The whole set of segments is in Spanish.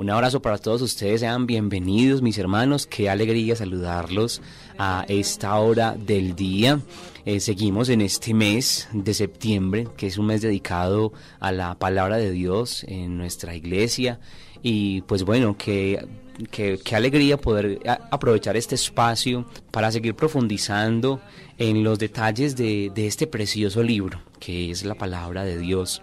Un abrazo para todos ustedes, sean bienvenidos mis hermanos, qué alegría saludarlos a esta hora del día. Seguimos en este mes de septiembre, que es un mes dedicado a la palabra de Dios en nuestra iglesia, y pues bueno, qué alegría poder aprovechar este espacio para seguir profundizando en los detalles de este precioso libro, que es la palabra de Dios.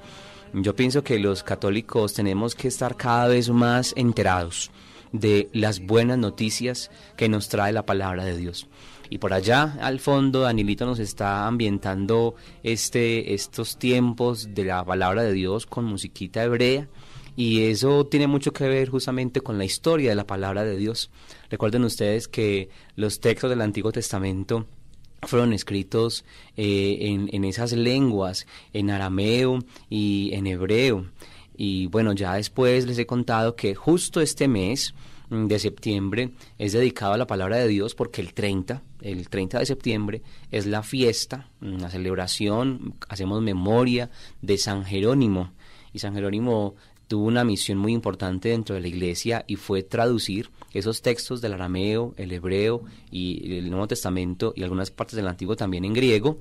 Yo pienso que los católicos tenemos que estar cada vez más enterados de las buenas noticias que nos trae la palabra de Dios. Y por allá al fondo Danielito nos está ambientando estos tiempos de la palabra de Dios con musiquita hebrea, y eso tiene mucho que ver justamente con la historia de la palabra de Dios. Recuerden ustedes que los textos del Antiguo Testamento fueron escritos en esas lenguas, en arameo y en hebreo. Y bueno, ya después les he contado que justo este mes de septiembre es dedicado a la palabra de Dios, porque el 30 de septiembre es la fiesta, la celebración, hacemos memoria de San Jerónimo. Y San Jerónimo tuvo una misión muy importante dentro de la iglesia, y fue traducir esos textos del arameo, el hebreo y el Nuevo Testamento y algunas partes del Antiguo también en griego,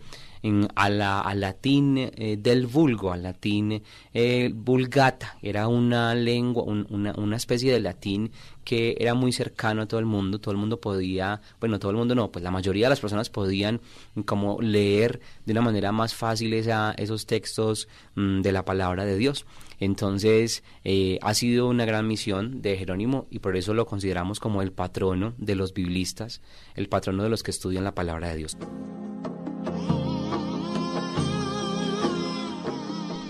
al latín del vulgo, al latín vulgata. Era una lengua, una especie de latín que era muy cercano a todo el mundo podía, bueno, todo el mundo no, pues la mayoría de las personas podían como leer de una manera más fácil esos textos de la palabra de Dios. Entonces ha sido una gran misión de Jerónimo, y por eso lo consideramos como el patrono de los biblistas, el patrono de los que estudian la palabra de Dios.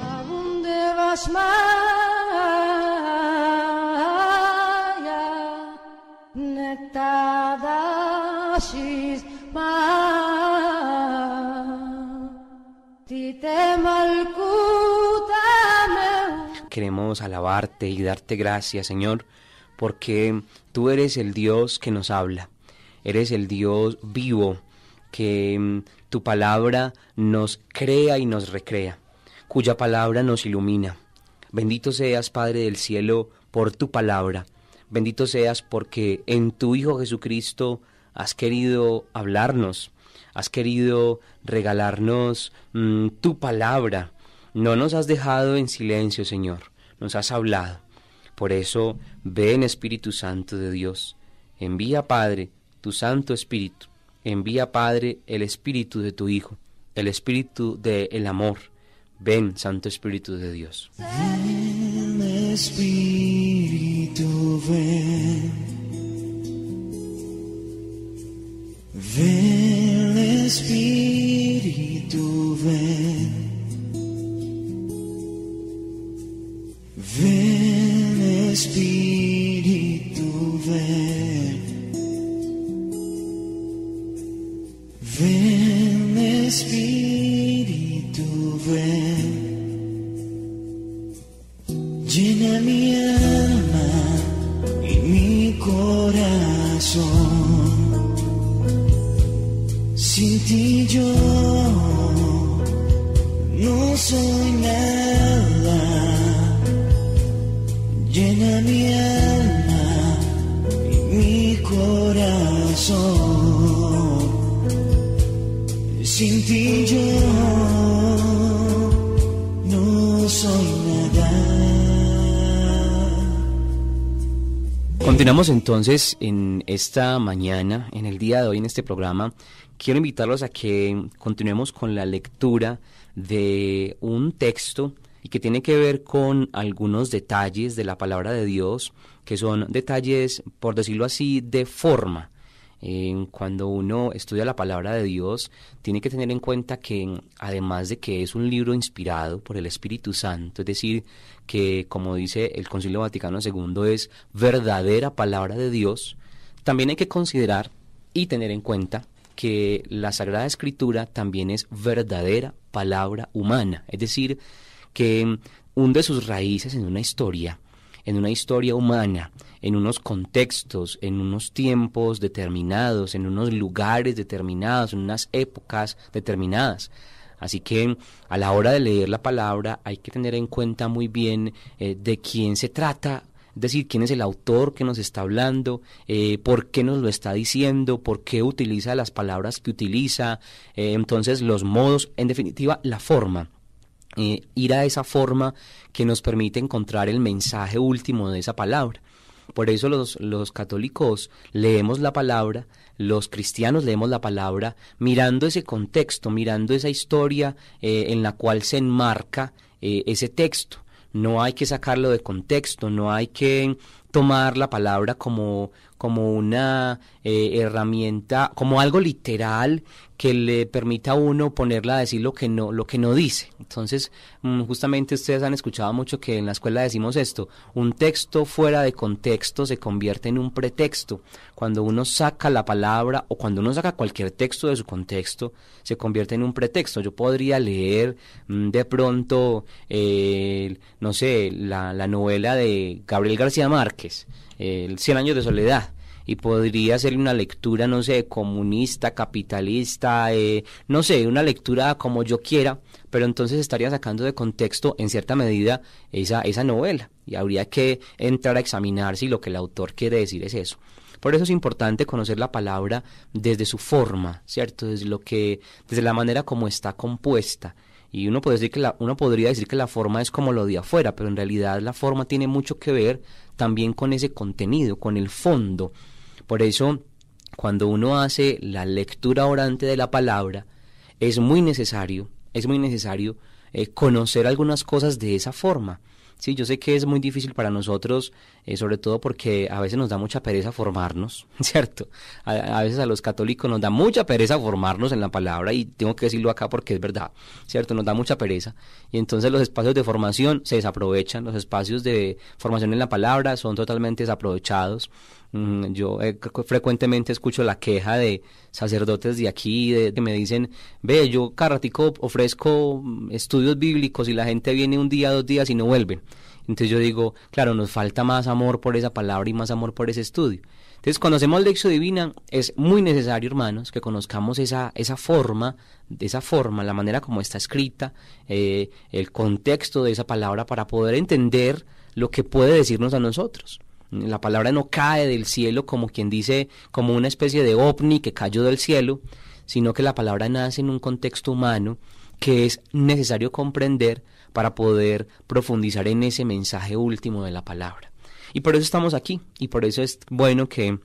¿A dónde vas, Maya? Netadasis Queremos alabarte y darte gracias, Señor, porque tú eres el Dios que nos habla, eres el Dios vivo, que tu palabra nos crea y nos recrea, cuya palabra nos ilumina. Bendito seas, Padre del cielo, por tu palabra. Bendito seas porque en tu Hijo Jesucristo has querido hablarnos, has querido regalarnos tu palabra. No nos has dejado en silencio, Señor, nos has hablado. Por eso, ven, Espíritu Santo de Dios, envía, Padre, tu Santo Espíritu, envía, Padre, el Espíritu de tu Hijo, el Espíritu del amor. Ven, Santo Espíritu de Dios. Ven, Espíritu, ven. Ven, Espíritu, ven. Ven, Espíritu, ven. Ven, Espíritu, ven. Llena mi alma y mi corazón. Sin ti yo no soy nada. Llena mi alma y mi corazón. Sin ti yo no soy nada. Continuamos entonces en esta mañana, en el día de hoy, en este programa. Quiero invitarlos a que continuemos con la lectura de un texto y que tiene que ver con algunos detalles de la palabra de Dios, que son detalles, por decirlo así, de forma. Cuando uno estudia la palabra de Dios, tiene que tener en cuenta que, además de que es un libro inspirado por el Espíritu Santo, es decir, que, como dice el Concilio Vaticano II, es verdadera palabra de Dios, también hay que considerar y tener en cuenta que la Sagrada Escritura también es verdadera palabra humana, es decir, que hunde sus raíces en una historia humana, en unos contextos, en unos tiempos determinados, en unos lugares determinados, en unas épocas determinadas. Así que a la hora de leer la palabra hay que tener en cuenta muy bien de quién se trata es decir, quién es el autor que nos está hablando, por qué nos lo está diciendo, por qué utiliza las palabras que utiliza, entonces los modos, en definitiva, la forma. Ir a esa forma que nos permite encontrar el mensaje último de esa palabra. Por eso los católicos leemos la palabra, los cristianos leemos la palabra mirando ese contexto, mirando esa historia en la cual se enmarca ese texto. No hay que sacarlo de contexto, no hay que tomar la palabra como una herramienta, como algo literal que le permita a uno ponerla a decir lo que no dice. Entonces, justamente ustedes han escuchado mucho que en la escuela decimos esto: un texto fuera de contexto se convierte en un pretexto. Cuando uno saca la palabra o cuando uno saca cualquier texto de su contexto, se convierte en un pretexto. Yo podría leer de pronto, no sé, la novela de Gabriel García Márquez, El 100 años de soledad, y podría ser una lectura, no sé, comunista, capitalista, no sé, una lectura como yo quiera, pero entonces estaría sacando de contexto en cierta medida esa novela, y habría que entrar a examinar si lo que el autor quiere decir es eso. Por eso es importante conocer la palabra desde su forma, ¿cierto? Desde la manera como está compuesta. Y uno podría decir que la forma es como lo de afuera, pero en realidad la forma tiene mucho que ver también con ese contenido, con el fondo. Por eso, cuando uno hace la lectura orante de la palabra, es muy necesario conocer algunas cosas de esa forma. Sí, yo sé que es muy difícil para nosotros, sobre todo porque a veces nos da mucha pereza formarnos, ¿cierto? A veces a los católicos nos da mucha pereza formarnos en la palabra, y tengo que decirlo acá porque es verdad, ¿cierto? Nos da mucha pereza, y entonces los espacios de formación se desaprovechan, los espacios de formación en la palabra son totalmente desaprovechados. Yo frecuentemente escucho la queja de sacerdotes de aquí, que me dicen: ve, yo cada ratico ofrezco estudios bíblicos y la gente viene un día, 2 días y no vuelven. Entonces yo digo, claro, nos falta más amor por esa palabra y más amor por ese estudio. Entonces, cuando hacemos Lectio Divina, es muy necesario, hermanos, que conozcamos esa forma, la manera como está escrita, el contexto de esa palabra, para poder entender lo que puede decirnos a nosotros. La palabra no cae del cielo, como quien dice, como una especie de ovni que cayó del cielo, sino que la palabra nace en un contexto humano que es necesario comprender para poder profundizar en ese mensaje último de la palabra. Y por eso estamos aquí, y por eso es bueno que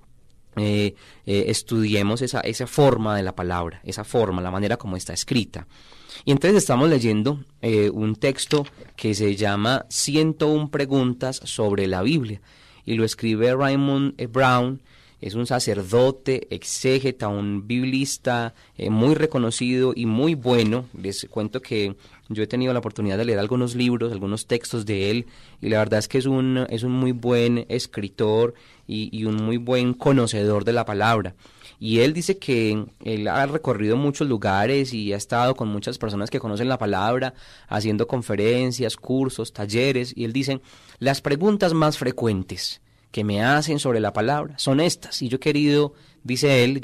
estudiemos esa forma de la palabra, esa forma, la manera como está escrita. Y entonces estamos leyendo un texto que se llama 101 preguntas sobre la Biblia, y lo escribe Raymond Brown. Es un sacerdote, exégeta, un biblista muy reconocido y muy bueno. Les cuento que yo he tenido la oportunidad de leer algunos libros, algunos textos de él, y la verdad es que es un muy buen escritor y un muy buen conocedor de la palabra. Y él dice que él ha recorrido muchos lugares y ha estado con muchas personas que conocen la palabra, haciendo conferencias, cursos, talleres, y él dice: las preguntas más frecuentes que me hacen sobre la palabra son estas, y yo he querido, dice él,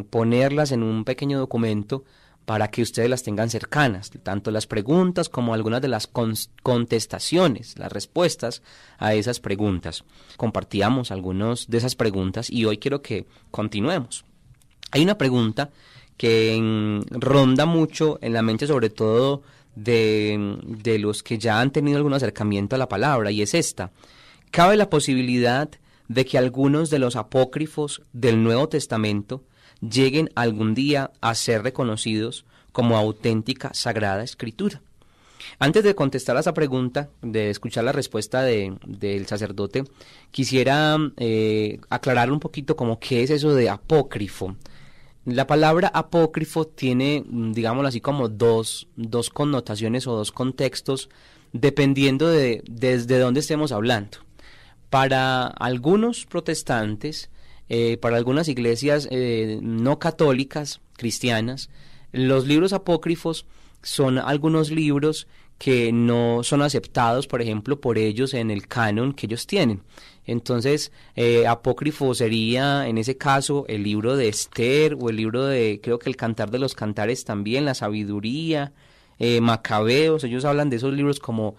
ponerlas en un pequeño documento para que ustedes las tengan cercanas, tanto las preguntas como algunas de las contestaciones, las respuestas a esas preguntas. Compartíamos algunas de esas preguntas y hoy quiero que continuemos. Hay una pregunta que ronda mucho en la mente, sobre todo de los que ya han tenido algún acercamiento a la palabra, y es esta: ¿cabe la posibilidad de que algunos de los apócrifos del Nuevo Testamento lleguen algún día a ser reconocidos como auténtica Sagrada Escritura? Antes de contestar a esa pregunta, de escuchar la respuesta del sacerdote, quisiera aclarar un poquito como qué es eso de apócrifo. La palabra apócrifo tiene, digámoslo así, como dos connotaciones o dos contextos, dependiendo desde dónde estemos hablando. Para algunos protestantes, para algunas iglesias no católicas, cristianas, los libros apócrifos son algunos libros que no son aceptados, por ejemplo, por ellos en el canon que ellos tienen. Entonces, apócrifo sería, en ese caso, el libro de Esther, o el libro creo que el Cantar de los Cantares también, la Sabiduría, Macabeos. Ellos hablan de esos libros como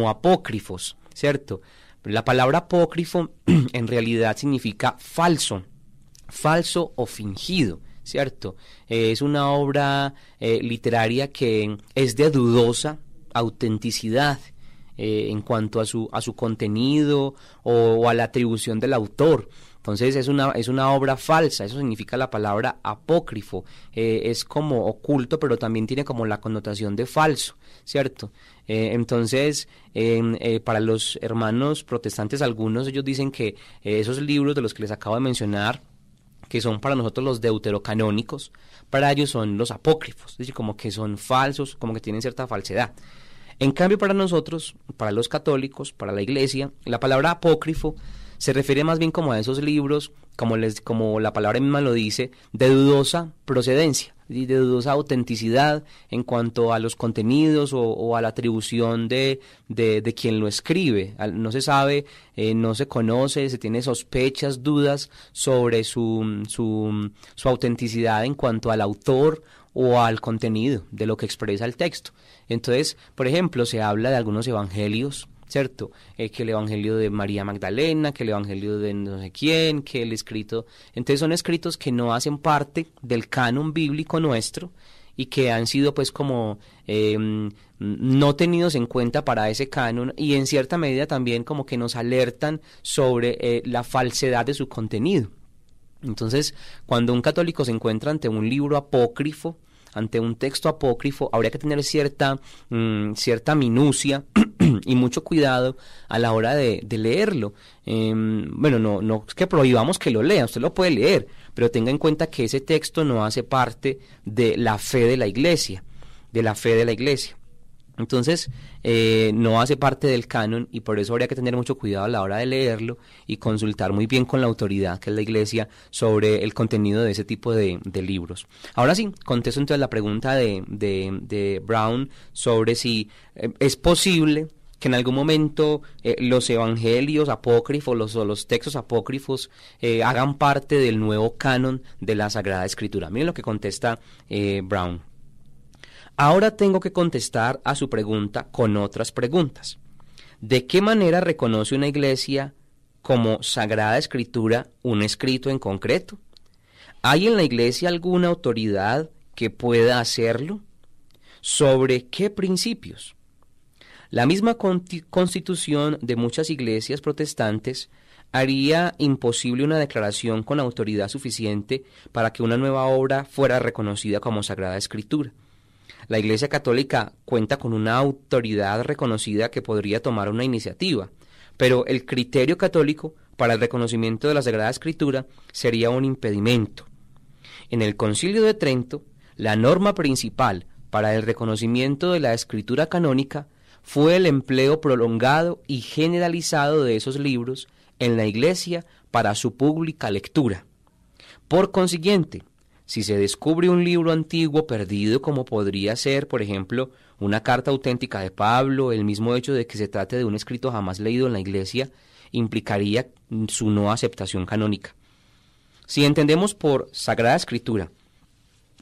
apócrifos, ¿cierto? La palabra apócrifo en realidad significa falso, falso o fingido, ¿cierto? Es una obra literaria que es de dudosa autenticidad en cuanto a su contenido o a la atribución del autor. Entonces es una obra falsa, eso significa la palabra apócrifo, es como oculto, pero también tiene como la connotación de falso, ¿cierto? Entonces, para los hermanos protestantes, algunos ellos dicen que esos libros de los que les acabo de mencionar, que son para nosotros los deuterocanónicos, para ellos son los apócrifos, es decir, como que son falsos, como que tienen cierta falsedad. En cambio, para nosotros, para los católicos, para la Iglesia, la palabra apócrifo se refiere más bien como a esos libros, como la palabra misma lo dice, de dudosa procedencia, de dudosa autenticidad en cuanto a los contenidos o a la atribución de quien lo escribe. No se sabe, no se conoce, se tiene sospechas, dudas sobre su autenticidad en cuanto al autor o al contenido de lo que expresa el texto. Entonces, por ejemplo, se habla de algunos evangelios, ¿cierto? Que el evangelio de María Magdalena, que el evangelio de no sé quién, que el escrito... Entonces son escritos que no hacen parte del canon bíblico nuestro y que han sido pues como no tenidos en cuenta para ese canon, y en cierta medida también como que nos alertan sobre la falsedad de su contenido. Entonces, cuando un católico se encuentra ante un libro apócrifo, ante un texto apócrifo, habría que tener cierta minucia y mucho cuidado a la hora de leerlo. Bueno, no es que prohibamos que lo lea, usted lo puede leer, pero tenga en cuenta que ese texto no hace parte de la fe de la Iglesia, Entonces, no hace parte del canon, y por eso habría que tener mucho cuidado a la hora de leerlo y consultar muy bien con la autoridad, que es la Iglesia, sobre el contenido de ese tipo de libros. Ahora sí, contesto entonces la pregunta de Brown sobre si es posible que en algún momento los evangelios apócrifos o los textos apócrifos hagan parte del nuevo canon de la Sagrada Escritura. Miren lo que contesta Brown. Ahora tengo que contestar a su pregunta con otras preguntas. ¿De qué manera reconoce una iglesia como Sagrada Escritura un escrito en concreto? ¿Hay en la iglesia alguna autoridad que pueda hacerlo? ¿Sobre qué principios? La misma constitución de muchas iglesias protestantes haría imposible una declaración con autoridad suficiente para que una nueva obra fuera reconocida como Sagrada Escritura. La Iglesia Católica cuenta con una autoridad reconocida que podría tomar una iniciativa, pero el criterio católico para el reconocimiento de la Sagrada Escritura sería un impedimento. En el Concilio de Trento, la norma principal para el reconocimiento de la Escritura canónica fue el empleo prolongado y generalizado de esos libros en la Iglesia para su pública lectura. Por consiguiente, si se descubre un libro antiguo perdido, como podría ser, por ejemplo, una carta auténtica de Pablo, el mismo hecho de que se trate de un escrito jamás leído en la Iglesia implicaría su no aceptación canónica. Si entendemos por Sagrada Escritura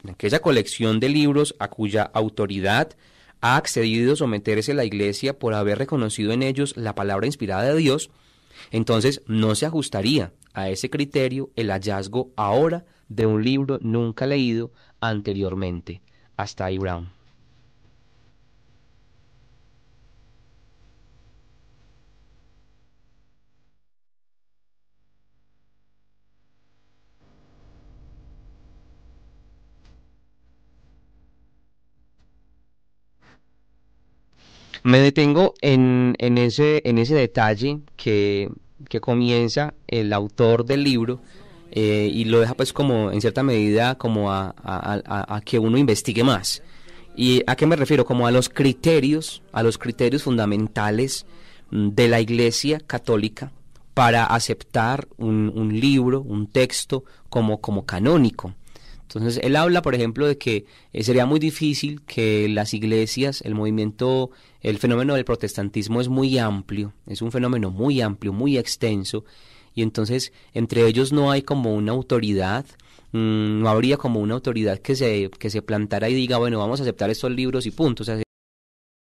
aquella colección de libros a cuya autoridad ha accedido someterse la Iglesia por haber reconocido en ellos la palabra inspirada de Dios, entonces no se ajustaría a ese criterio el hallazgo ahora de un libro nunca leído anteriormente. Hasta ahí, Brown. Me detengo en ese detalle que comienza el autor del libro y lo deja pues como en cierta medida como a que uno investigue más. ¿Y a qué me refiero? Como a los criterios fundamentales de la Iglesia Católica para aceptar un libro, un texto como canónico. Entonces él habla, por ejemplo, de que sería muy difícil que las iglesias, el fenómeno del protestantismo es muy amplio, es un fenómeno muy amplio, muy extenso, y entonces entre ellos no hay como una autoridad, no habría como una autoridad que se plantara y diga, bueno, vamos a aceptar estos libros y punto. O sea,